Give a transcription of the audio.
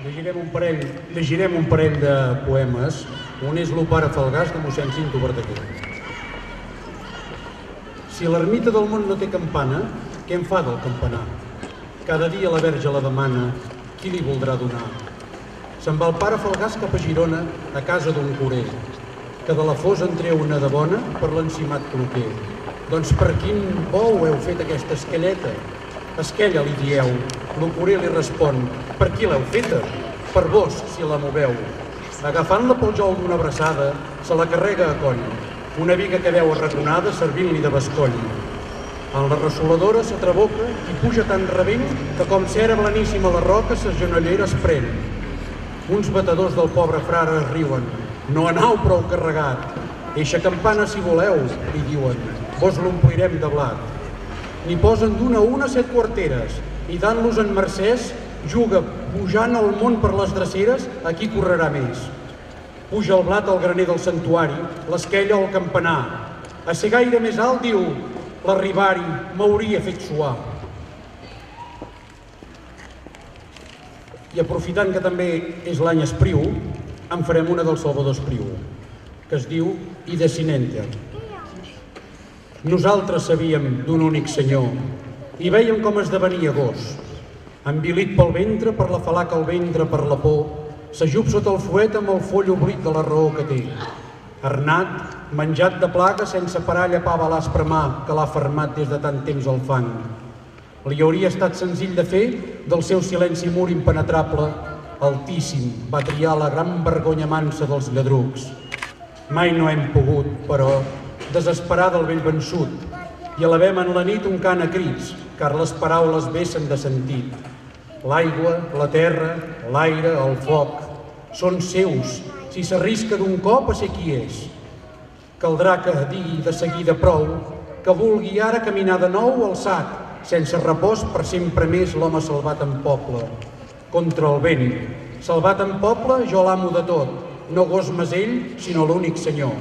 Llegirem un parell de poemes. Un és l'Opara Falgàs de mossèn Cinto Verdaguer. Si l'ermita del món no té campana, què en fa del campanar? Cada dia la Verge la demana, qui li voldrà donar? Se'n va el pare Falgàs cap a Girona, a casa d'un curer, que de la fosa en treu una de bona per l'encimat cloquer. Doncs per quin bou heu fet aquesta esquelleta? Esquella, li dieu. El curer li respon, per qui l'heu feta? Per vos, si la moveu. Agafant-la pel jou d'una abraçada, se la carrega a coll. Una viga que veu arraconada servint-li de bescoll. En la ressoladora s'atraboca i puja tan rebent que com cera blaníssima la roca sa genollera es pren. Uns batedors del pobre frare es riuen. No anau prou carregat. Eixa campana, si voleu, li diuen, vos l'omplirem de blat. N'hi posen d'una a una 7 quarteres i dant-los en mercès juga pujant el món per les dreceres a qui correrà més. Puja el blat al graner del santuari, l'esquella al campanar. A ser gaire més alt, diu, l'arribar-hi m'hauria fet suar. I aprofitant que també és l'any Espriu, en farem una del Salvador Espriu, que es diu Ide Sinenter. Nosaltres sabíem d'un únic senyor i vèiem com esdevenia gos. Envilit pel ventre, per la falaca al ventre, per la por, s'ajup sota el fuet amb el foll oblit de la raó que té. Arnat, menjat de plaga, sense parar llepava l'aspre mà que l'ha fermat des de tant temps al fang. Li hauria estat senzill de fer del seu silenci mur impenetrable, altíssim, va triar la gran vergonya mansa dels lladrucs. Mai no hem pogut, però, desesperar del vell vençut, i elevem en la nit un cant a crits, car les paraules vessen de sentit. L'aigua, la terra, l'aire, el foc, són seus, si s'arrisca d'un cop a ser qui és. Caldrà que digui de seguida prou, que vulgui ara caminar de nou alçat, sense repòs per sempre més l'home salvat en poble. Contra el vent, salvat en poble, jo l'amo de tot, no gos mesell, sinó l'únic senyor.